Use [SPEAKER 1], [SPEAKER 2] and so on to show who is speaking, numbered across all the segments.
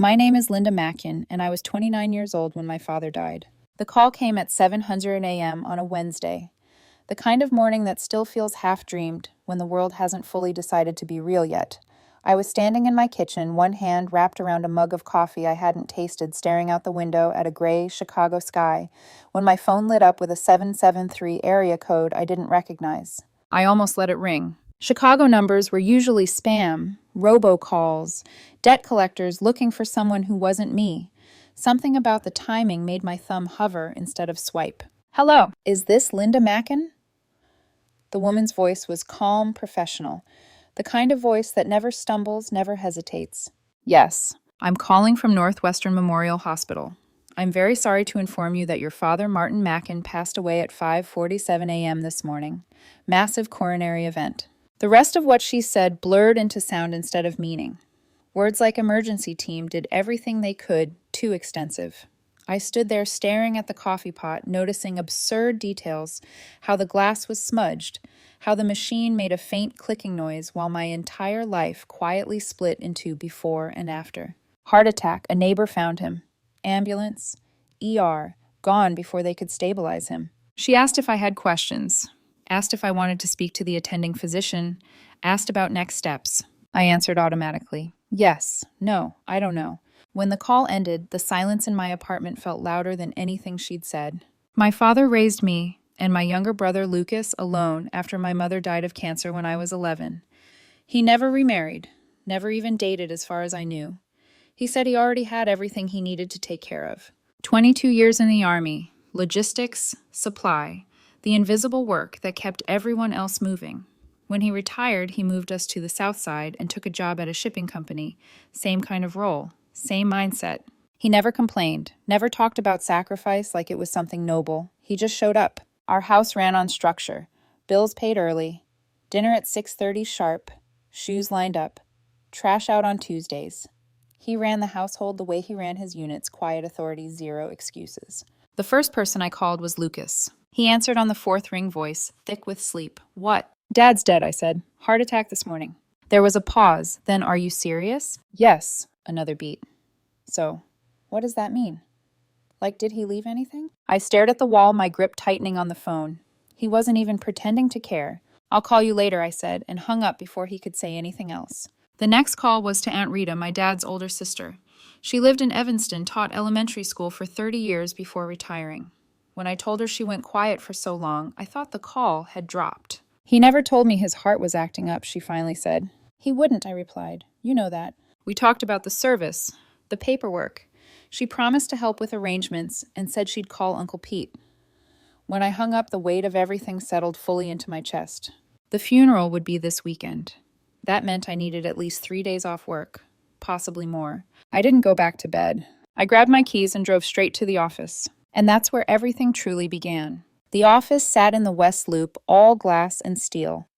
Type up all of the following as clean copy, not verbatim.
[SPEAKER 1] My name is Linda Mackin, and I was 29 years old when my father died. The call came at 7:00 a.m. on a Wednesday, the kind of morning that still feels half-dreamed when the world hasn't fully decided to be real yet. I was standing in my kitchen, one hand wrapped around a mug of coffee I hadn't tasted, staring out the window at a gray Chicago sky, when my phone lit up with a 773 area code I didn't recognize. I almost let it ring. Chicago numbers were usually spam, robocalls, debt collectors looking for someone who wasn't me. Something about the timing made my thumb hover instead of swipe. Hello, is this Linda Mackin? The woman's voice was calm, professional, the kind of voice that never stumbles, never hesitates. Yes, I'm calling from Northwestern Memorial Hospital. I'm very sorry to inform you that your father, Martin Mackin, passed away at 5:47 a.m. this morning. Massive coronary event. The rest of what she said blurred into sound instead of meaning. Words like emergency team did everything they could, too extensive. I stood there staring at the coffee pot, noticing absurd details, how the glass was smudged, how the machine made a faint clicking noise while my entire life quietly split into before and after. Heart attack, a neighbor found him. Ambulance, ER, gone before they could stabilize him. She asked if I had questions, asked if I wanted to speak to the attending physician, asked about next steps. I answered automatically. Yes, no, I don't know. When the call ended, the silence in my apartment felt louder than anything she'd said. My father raised me and my younger brother Lucas alone after my mother died of cancer when I was 11. He never remarried, never even dated as far as I knew. He said he already had everything he needed to take care of. 22 years in the Army, logistics, supply, the invisible work that kept everyone else moving. When he retired, he moved us to the South Side and took a job at a shipping company. Same kind of role, same mindset. He never complained, never talked about sacrifice like it was something noble. He just showed up. Our house ran on structure. Bills paid early. Dinner at 6:30 sharp. Shoes lined up. Trash out on Tuesdays. He ran the household the way he ran his units, quiet authority, zero excuses. The first person I called was Lucas. He answered on the fourth ring voice, thick with sleep. What? Dad's dead, I said. Heart attack this morning. There was a pause. Then, are you serious? Yes. Another beat. So, what does that mean? Like, did he leave anything? I stared at the wall, my grip tightening on the phone. He wasn't even pretending to care. I'll call you later, I said, and hung up before he could say anything else. The next call was to Aunt Rita, my dad's older sister. She lived in Evanston, taught elementary school for 30 years before retiring. When I told her she went quiet for so long, I thought the call had dropped. He never told me his heart was acting up, she finally said. He wouldn't, I replied. You know that. We talked about the service, the paperwork. She promised to help with arrangements and said she'd call Uncle Pete. When I hung up, the weight of everything settled fully into my chest. The funeral would be this weekend. That meant I needed at least 3 days off work, possibly more. I didn't go back to bed. I grabbed my keys and drove straight to the office. And that's where everything truly began. The office sat in the West Loop, all glass and steel.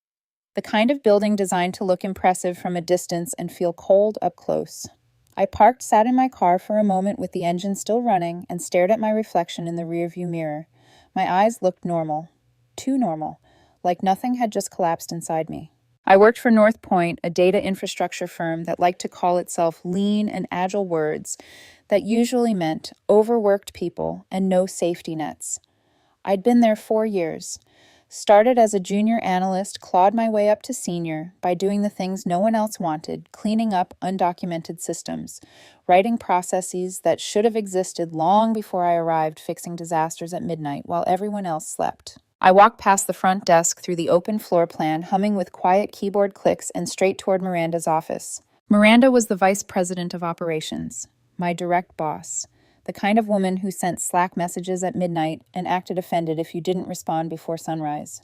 [SPEAKER 1] The kind of building designed to look impressive from a distance and feel cold up close. I parked, sat in my car for a moment with the engine still running, and stared at my reflection in the rearview mirror. My eyes looked normal. Too normal. Like nothing had just collapsed inside me. I worked for North Point, a data infrastructure firm that liked to call itself lean and agile words that usually meant overworked people and no safety nets. I'd been there 4 years. Started as a junior analyst, clawed my way up to senior by doing the things no one else wanted, cleaning up undocumented systems, writing processes that should have existed long before I arrived, fixing disasters at midnight while everyone else slept. I walked past the front desk through the open floor plan, humming with quiet keyboard clicks, and straight toward Miranda's office. Miranda was the vice president of operations, my direct boss, the kind of woman who sent Slack messages at midnight and acted offended if you didn't respond before sunrise.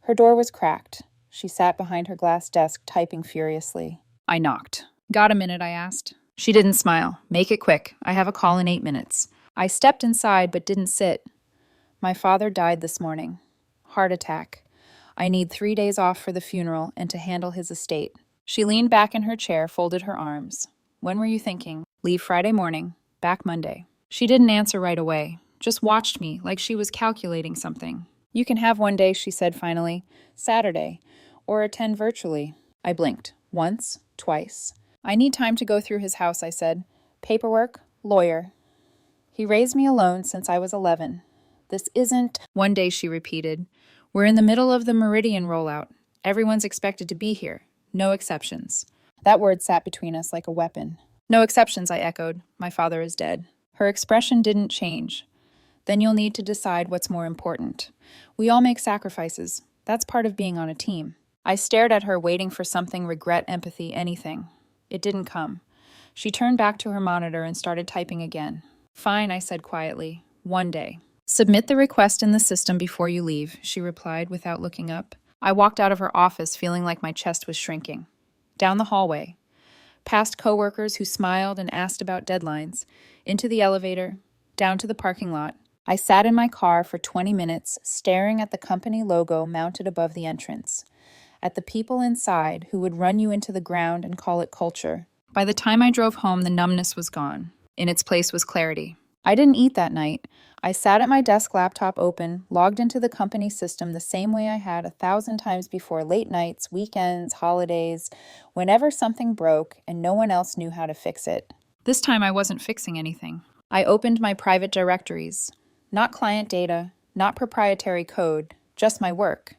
[SPEAKER 1] Her door was cracked. She sat behind her glass desk, typing furiously. I knocked. Got a minute, I asked. She didn't smile. Make it quick. I have a call in 8 minutes. I stepped inside but didn't sit. My father died this morning. Heart attack. I need 3 days off for the funeral and to handle his estate. She leaned back in her chair, folded her arms. When were you thinking? Leave Friday morning. Back Monday. She didn't answer right away, just watched me like she was calculating something. You can have one day, she said finally. Saturday. Or attend virtually. I blinked. Once. Twice. I need time to go through his house, I said. Paperwork, lawyer. He raised me alone since I was 11. This isn't, one day she repeated. We're in the middle of the Meridian rollout. Everyone's expected to be here. No exceptions. That word sat between us like a weapon. No exceptions, I echoed. My father is dead. Her expression didn't change. Then you'll need to decide what's more important. We all make sacrifices. That's part of being on a team. I stared at her, waiting for something, regret, empathy, anything. It didn't come. She turned back to her monitor and started typing again. Fine, I said quietly. One day. Submit the request in the system before you leave, she replied without looking up. I walked out of her office feeling like my chest was shrinking. Down the hallway. Past coworkers who smiled and asked about deadlines. Into the elevator. Down to the parking lot. I sat in my car for 20 minutes, staring at the company logo mounted above the entrance. At the people inside who would run you into the ground and call it culture. By the time I drove home, the numbness was gone. In its place was clarity. I didn't eat that night. I sat at my desk, laptop open, logged into the company system the same way I had 1,000 times before, late nights, weekends, holidays, whenever something broke and no one else knew how to fix it. This time I wasn't fixing anything. I opened my private directories. Not client data, not proprietary code, just my work.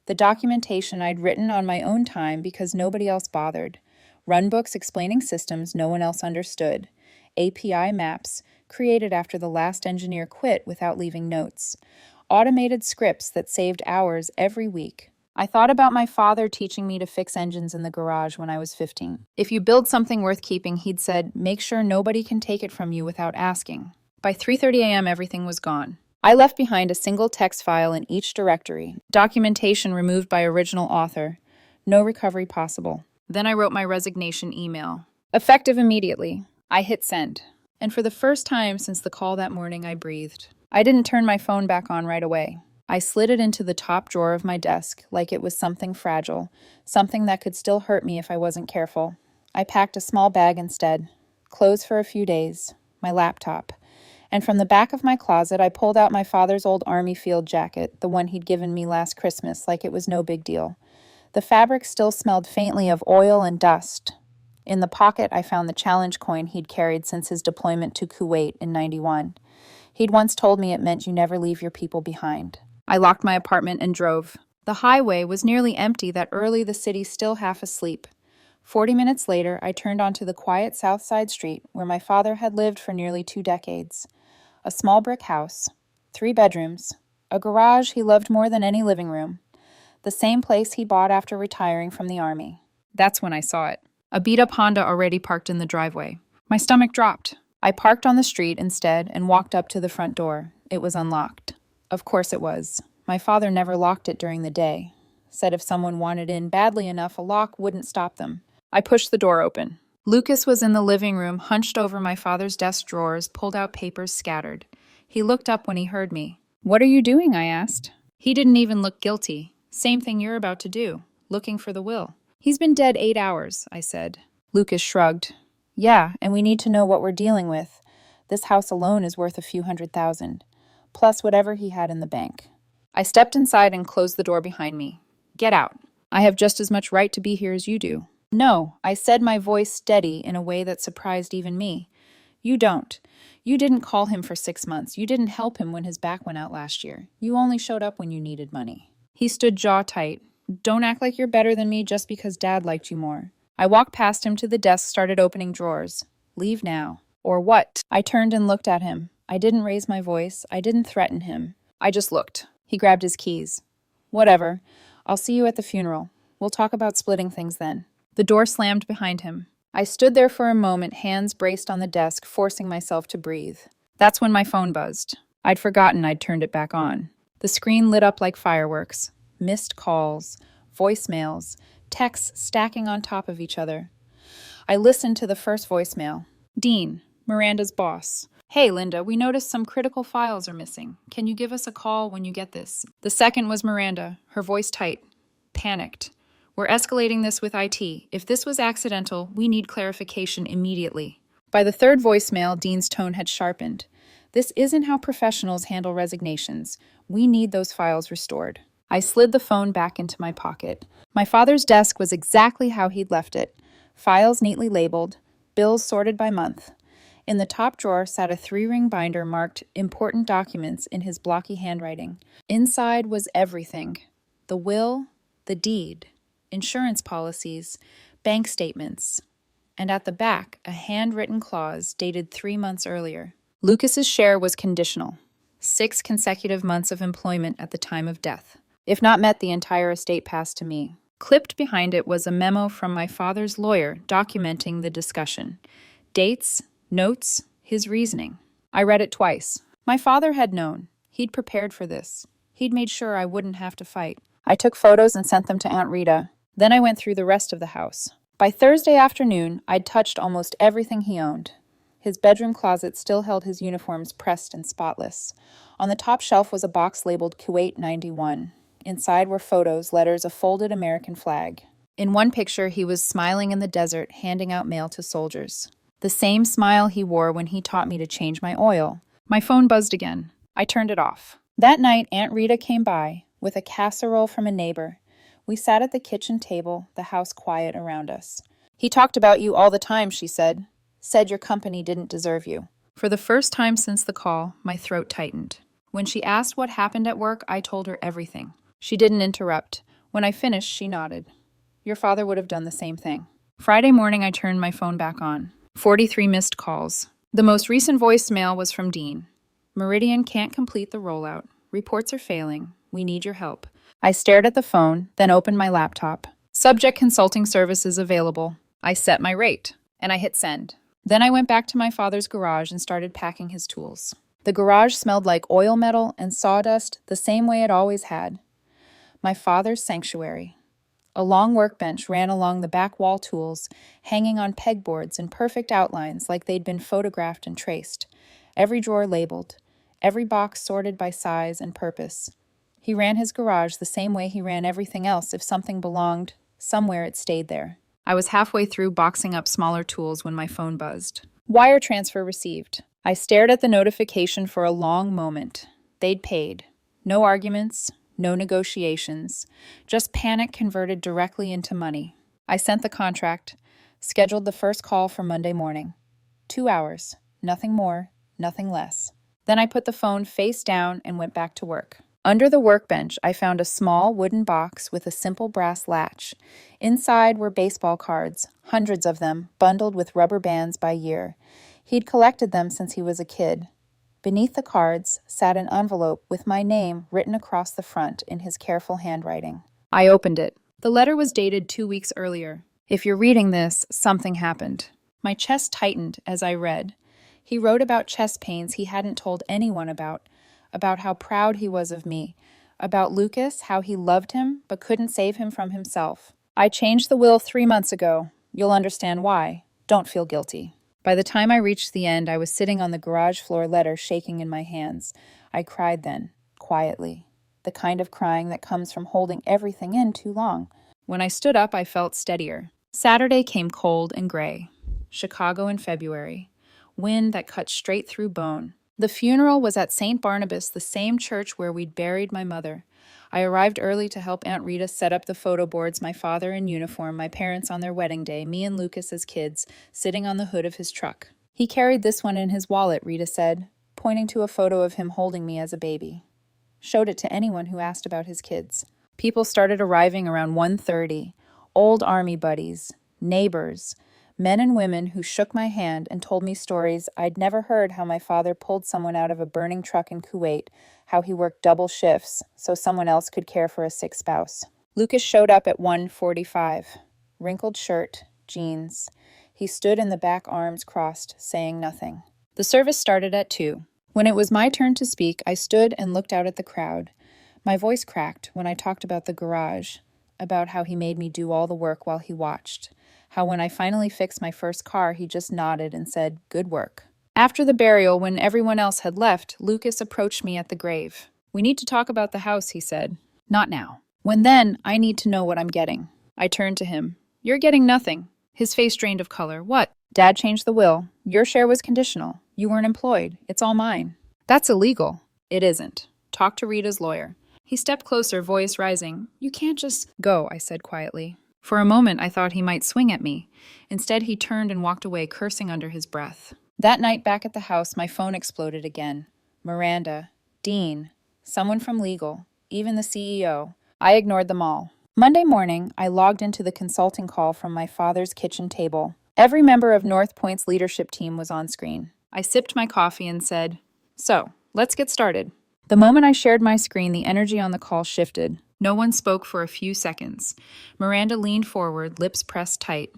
[SPEAKER 1] The documentation I'd written on my own time because nobody else bothered. Runbooks explaining systems no one else understood. API maps, created after the last engineer quit without leaving notes. Automated scripts that saved hours every week. I thought about my father teaching me to fix engines in the garage when I was 15. If you build something worth keeping, he'd said, make sure nobody can take it from you without asking. By 3:30 a.m., everything was gone. I left behind a single text file in each directory. Documentation removed by original author. No recovery possible. Then I wrote my resignation email. Effective immediately. I hit send. And for the first time since the call that morning, I breathed. I didn't turn my phone back on right away. I slid it into the top drawer of my desk like it was something fragile, something that could still hurt me if I wasn't careful. I packed a small bag instead. Clothes for a few days. My laptop. And from the back of my closet, I pulled out my father's old Army field jacket, the one he'd given me last Christmas, like it was no big deal. The fabric still smelled faintly of oil and dust. In the pocket, I found the challenge coin he'd carried since his deployment to Kuwait in '91. He'd once told me it meant you never leave your people behind. I locked my apartment and drove. The highway was nearly empty that early, the city still half asleep. 40 minutes later, I turned onto the quiet South Side street where my father had lived for nearly 2 decades. A small brick house, 3 bedrooms, a garage he loved more than any living room. The same place he bought after retiring from the Army. That's when I saw it. A beat-up Honda already parked in the driveway. My stomach dropped. I parked on the street instead and walked up to the front door. It was unlocked. Of course it was. My father never locked it during the day. Said if someone wanted in badly enough, a lock wouldn't stop them. I pushed the door open. Lucas was in the living room, hunched over my father's desk drawers, pulled out papers scattered. He looked up when he heard me. What are you doing? I asked. He didn't even look guilty. Same thing you're about to do. Looking for the will. He's been dead 8 hours, I said. Lucas shrugged. Yeah, and we need to know what we're dealing with. This house alone is worth a few $100,000, plus whatever he had in the bank. I stepped inside and closed the door behind me. Get out. I have just as much right to be here as you do. No, I said, my voice steady in a way that surprised even me. You don't. You didn't call him for 6 months. You didn't help him when his back went out last year. You only showed up when you needed money. He stood jaw tight. Don't act like you're better than me just because Dad liked you more. I walked past him to the desk, started opening drawers. Leave now. Or what? I turned and looked at him. I didn't raise my voice. I didn't threaten him. I just looked. He grabbed his keys. Whatever. I'll see you at the funeral. We'll talk about splitting things then. The door slammed behind him. I stood there for a moment, hands braced on the desk, forcing myself to breathe. That's when my phone buzzed. I'd forgotten I'd turned it back on. The screen lit up like fireworks. Missed calls, voicemails, texts stacking on top of each other. I listened to the first voicemail. Dean, Miranda's boss. Hey, Linda, we noticed some critical files are missing. Can you give us a call when you get this? The second was Miranda, her voice tight, panicked. We're escalating this with IT. If this was accidental, we need clarification immediately. By the third voicemail, Dean's tone had sharpened. This isn't how professionals handle resignations. We need those files restored. I slid the phone back into my pocket. My father's desk was exactly how he'd left it. Files neatly labeled, bills sorted by month. In the top drawer sat a 3-ring binder marked Important Documents in his blocky handwriting. Inside was everything: the will, the deed, insurance policies, bank statements, and at the back, a handwritten clause dated 3 months earlier. Lucas's share was conditional. 6 consecutive months of employment at the time of death. If not met, the entire estate passed to me. Clipped behind it was a memo from my father's lawyer documenting the discussion. Dates, notes, his reasoning. I read it twice. My father had known. He'd prepared for this. He'd made sure I wouldn't have to fight. I took photos and sent them to Aunt Rita. Then I went through the rest of the house. By Thursday afternoon, I'd touched almost everything he owned. His bedroom closet still held his uniforms pressed and spotless. On the top shelf was a box labeled Kuwait 91. Inside were photos, letters, a folded American flag. In one picture, he was smiling in the desert, handing out mail to soldiers. The same smile he wore when he taught me to change my oil. My phone buzzed again. I turned it off. That night, Aunt Rita came by with a casserole from a neighbor. We sat at the kitchen table, the house quiet around us. He talked about you all the time, she said. Said your company didn't deserve you. For the first time since the call, my throat tightened. When she asked what happened at work, I told her everything. She didn't interrupt. When I finished, she nodded. Your father would have done the same thing. Friday morning, I turned my phone back on. 43 missed calls. The most recent voicemail was from Dean. Meridian can't complete the rollout. Reports are failing. We need your help. I stared at the phone, then opened my laptop. Subject consulting services available. I set my rate, and I hit send. Then I went back to my father's garage and started packing his tools. The garage smelled like oil metal and sawdust the same way it always had. My father's sanctuary. A long workbench ran along the back wall, tools hanging on pegboards in perfect outlines like they'd been photographed and traced. Every drawer labeled. Every box sorted by size and purpose. He ran his garage the same way he ran everything else. If something belonged somewhere, it stayed there. I was halfway through boxing up smaller tools when my phone buzzed. Wire transfer received. I stared at the notification for a long moment. They'd paid. No arguments, no negotiations. Just panic converted directly into money. I sent the contract, scheduled the first call for Monday morning. 2 hours. Nothing more, nothing less. Then I put the phone face down and went back to work. Under the workbench, I found a small wooden box with a simple brass latch. Inside were baseball cards, hundreds of them, bundled with rubber bands by year. He'd collected them since he was a kid. Beneath the cards sat an envelope with my name written across the front in his careful handwriting. I opened it. The letter was dated 2 weeks earlier. If you're reading this, something happened. My chest tightened as I read. He wrote about chest pains he hadn't told anyone about how proud he was of me, about Lucas, how he loved him but couldn't save him from himself. I changed the will 3 months ago. You'll understand why. Don't feel guilty. By the time I reached the end, I was sitting on the garage floor, letter shaking in my hands. I cried then, quietly, the kind of crying that comes from holding everything in too long. When I stood up, I felt steadier. Saturday came cold and gray. Chicago in February. Wind that cut straight through bone. The funeral was at St. Barnabas, the same church where we'd buried my mother. I arrived early to help Aunt Rita set up the photo boards, my father in uniform, my parents on their wedding day, me and Lucas as kids, sitting on the hood of his truck. He carried this one in his wallet, Rita said, pointing to a photo of him holding me as a baby. Showed it to anyone who asked about his kids. People started arriving around 1:30. Old army buddies, neighbors, men and women who shook my hand and told me stories I'd never heard, how my father pulled someone out of a burning truck in Kuwait, how he worked double shifts so someone else could care for a sick spouse. Lucas showed up at 1:45. Wrinkled shirt, jeans. He stood in the back, arms crossed, saying nothing. The service started at 2. When it was my turn to speak, I stood and looked out at the crowd. My voice cracked when I talked about the garage, about how he made me do all the work while he watched. How when I finally fixed my first car, he just nodded and said, "Good work." After the burial, when everyone else had left, Lucas approached me at the grave. "We need to talk about the house," he said. "Not now. When then, I need to know what I'm getting." I turned to him. "You're getting nothing." His face drained of color. "What?" "Dad changed the will. Your share was conditional. You weren't employed. It's all mine." "That's illegal." "It isn't. Talk to Rita's lawyer." He stepped closer, voice rising. "You can't just—" "Go," I said quietly. For a moment, I thought he might swing at me. Instead, he turned and walked away, cursing under his breath. That night back at the house, my phone exploded again. Miranda, Dean, someone from legal, even the CEO. I ignored them all. Monday morning, I logged into the consulting call from my father's kitchen table. Every member of North Point's leadership team was on screen. I sipped my coffee and said, "So, let's get started." The moment I shared my screen, the energy on the call shifted. No one spoke for a few seconds. Miranda leaned forward, lips pressed tight.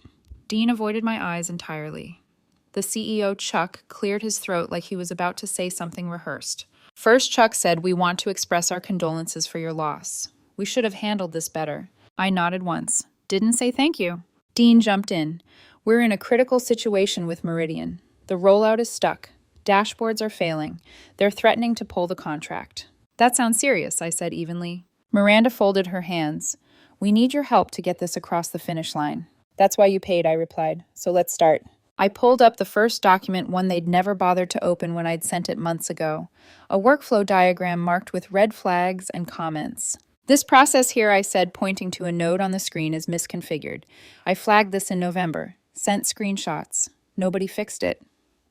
[SPEAKER 1] Dean avoided my eyes entirely. The CEO, Chuck, cleared his throat like he was about to say something rehearsed. First, Chuck said, "We want to express our condolences for your loss. We should have handled this better." I nodded once. "Didn't say thank you." Dean jumped in. "We're in a critical situation with Meridian. The rollout is stuck. Dashboards are failing. They're threatening to pull the contract." "That sounds serious," I said evenly. Miranda folded her hands. "We need your help to get this across the finish line." "That's why you paid," I replied. "So let's start." I pulled up the first document, one they'd never bothered to open when I'd sent it months ago. A workflow diagram marked with red flags and comments. "This process here," I said, pointing to a node on the screen, "is misconfigured. I flagged this in November. Sent screenshots. Nobody fixed it.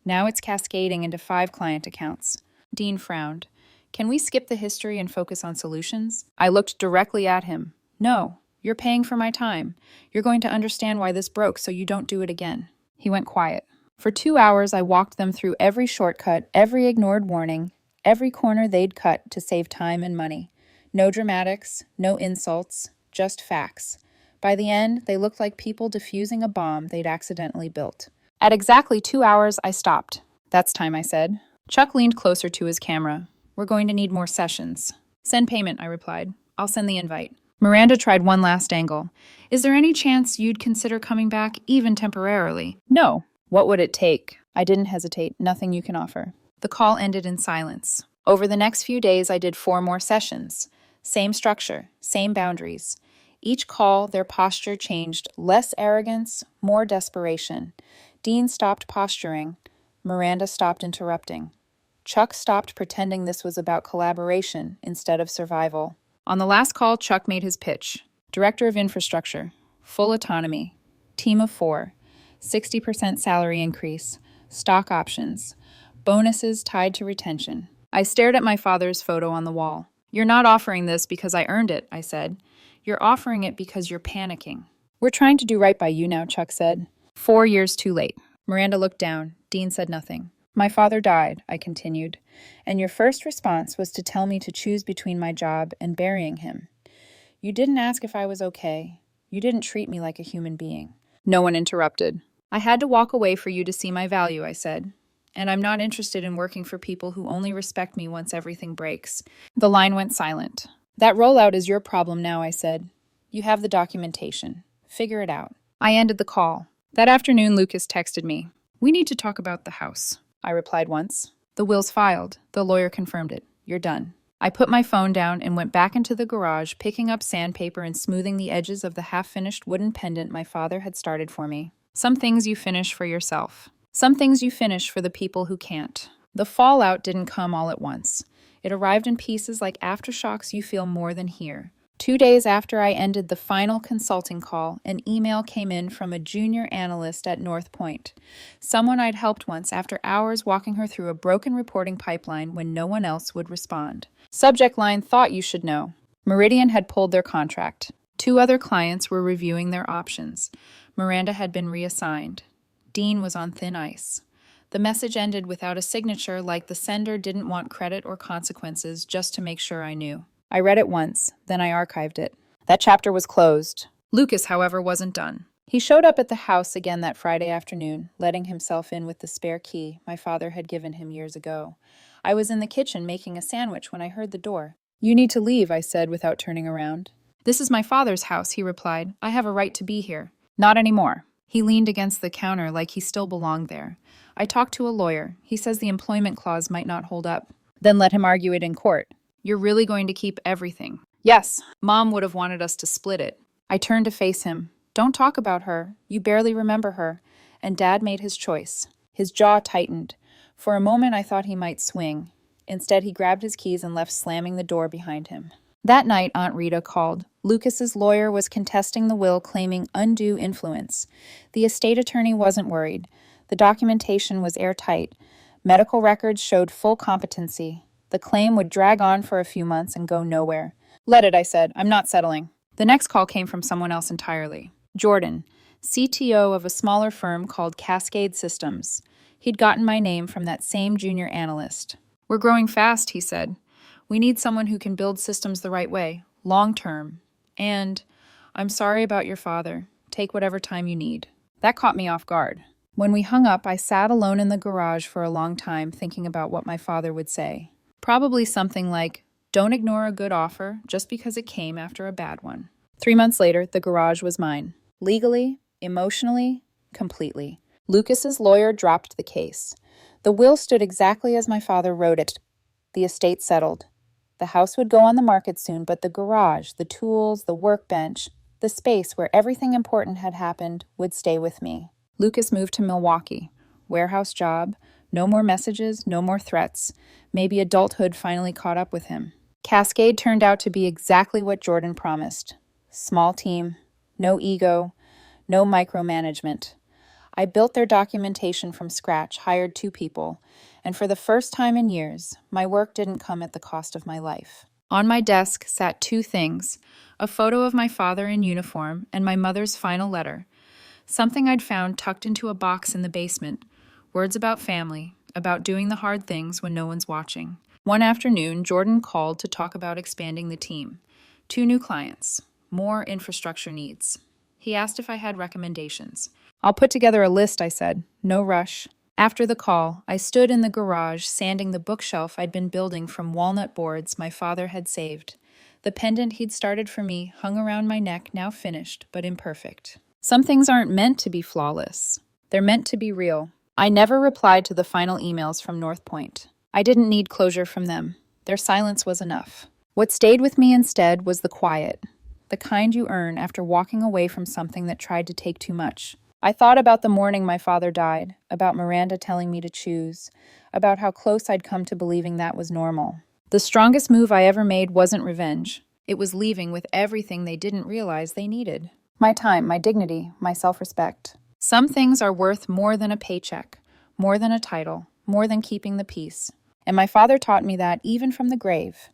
[SPEAKER 1] Now it's cascading into 5 client accounts." Dean frowned. "Can we skip the history and focus on solutions?" I looked directly at him. "No, you're paying for my time. You're going to understand why this broke so you don't do it again." He went quiet. For 2 hours, I walked them through every shortcut, every ignored warning, every corner they'd cut to save time and money. No dramatics, no insults, just facts. By the end, they looked like people defusing a bomb they'd accidentally built. At exactly 2 hours, I stopped. "That's time," I said. Chuck leaned closer to his camera. "We're going to need more sessions." "Send payment," I replied. "I'll send the invite." Miranda tried one last angle. "Is there any chance you'd consider coming back, even temporarily?" "No." "What would it take?" I didn't hesitate. "Nothing you can offer." The call ended in silence. Over the next few days, I did 4 more sessions. Same structure, same boundaries. Each call, their posture changed. Less arrogance, more desperation. Dean stopped posturing. Miranda stopped interrupting. Chuck stopped pretending this was about collaboration instead of survival. On the last call, Chuck made his pitch. Director of Infrastructure, full autonomy, team of 4, 60% salary increase, stock options, bonuses tied to retention. I stared at my father's photo on the wall. "You're not offering this because I earned it," I said. "You're offering it because you're panicking." "We're trying to do right by you now," Chuck said. 4 years too late. Miranda looked down. Dean said nothing. "My father died," I continued, "and your first response was to tell me to choose between my job and burying him. You didn't ask if I was okay. You didn't treat me like a human being." No one interrupted. "I had to walk away for you to see my value," I said. "And I'm not interested in working for people who only respect me once everything breaks." The line went silent. "That rollout is your problem now," I said. "You have the documentation. Figure it out." I ended the call. That afternoon, Lucas texted me. "We need to talk about the house." I replied once. "The will's filed. The lawyer confirmed it. You're done." I put my phone down and went back into the garage, picking up sandpaper and smoothing the edges of the half-finished wooden pendant my father had started for me. Some things you finish for yourself. Some things you finish for the people who can't. The fallout didn't come all at once. It arrived in pieces like aftershocks you feel more than hear. 2 days after I ended the final consulting call, an email came in from a junior analyst at North Point, someone I'd helped once after hours walking her through a broken reporting pipeline when no one else would respond. Subject line, "Thought you should know." Meridian had pulled their contract. 2 other clients were reviewing their options. Miranda had been reassigned. Dean was on thin ice. The message ended without a signature, like the sender didn't want credit or consequences, just to make sure I knew. I read it once, then I archived it. That chapter was closed. Lucas, however, wasn't done. He showed up at the house again that Friday afternoon, letting himself in with the spare key my father had given him years ago. I was in the kitchen making a sandwich when I heard the door. "You need to leave," I said without turning around. "This is my father's house," he replied. "I have a right to be here." "Not anymore." He leaned against the counter like he still belonged there. "I talked to a lawyer. He says the employment clause might not hold up." "Then let him argue it in court." "You're really going to keep everything?" "Yes. Mom would have wanted us to split it." I turned to face him. "Don't talk about her. You barely remember her." And Dad made his choice. His jaw tightened. For a moment I thought he might swing. Instead, he grabbed his keys and left, slamming the door behind him. That night, Aunt Rita called. Lucas's lawyer was contesting the will, claiming undue influence. The estate attorney wasn't worried. The documentation was airtight. Medical records showed full competency. The claim would drag on for a few months and go nowhere. Let it, I said. I'm not settling. The next call came from someone else entirely. Jordan, CTO of a smaller firm called Cascade Systems. He'd gotten my name from that same junior analyst. We're growing fast, he said. We need someone who can build systems the right way, long term. And I'm sorry about your father. Take whatever time you need. That caught me off guard. When we hung up, I sat alone in the garage for a long time thinking about what my father would say. Probably something like, don't ignore a good offer just because it came after a bad one. 3 months later, the garage was mine. Legally, emotionally, completely. Lucas's lawyer dropped the case. The will stood exactly as my father wrote it. The estate settled. The house would go on the market soon, but the garage, the tools, the workbench, the space where everything important had happened would stay with me. Lucas moved to Milwaukee. Warehouse job. No more messages, no more threats. Maybe adulthood finally caught up with him. Cascade turned out to be exactly what Jordan promised. Small team, no ego, no micromanagement. I built their documentation from scratch, hired 2 people, and for the first time in years, my work didn't come at the cost of my life. On my desk sat 2 things, a photo of my father in uniform and my mother's final letter, something I'd found tucked into a box in the basement, words about family, about doing the hard things when no one's watching. One afternoon, Jordan called to talk about expanding the team. 2 new clients, more infrastructure needs. He asked if I had recommendations. I'll put together a list, I said. No rush. After the call, I stood in the garage sanding the bookshelf I'd been building from walnut boards my father had saved. The pendant he'd started for me hung around my neck, now finished, but imperfect. Some things aren't meant to be flawless. They're meant to be real. I never replied to the final emails from North Point. I didn't need closure from them. Their silence was enough. What stayed with me instead was the quiet, the kind you earn after walking away from something that tried to take too much. I thought about the morning my father died, about Miranda telling me to choose, about how close I'd come to believing that was normal. The strongest move I ever made wasn't revenge. It was leaving with everything they didn't realize they needed. My time, my dignity, my self-respect. Some things are worth more than a paycheck, more than a title, more than keeping the peace. And my father taught me that even from the grave.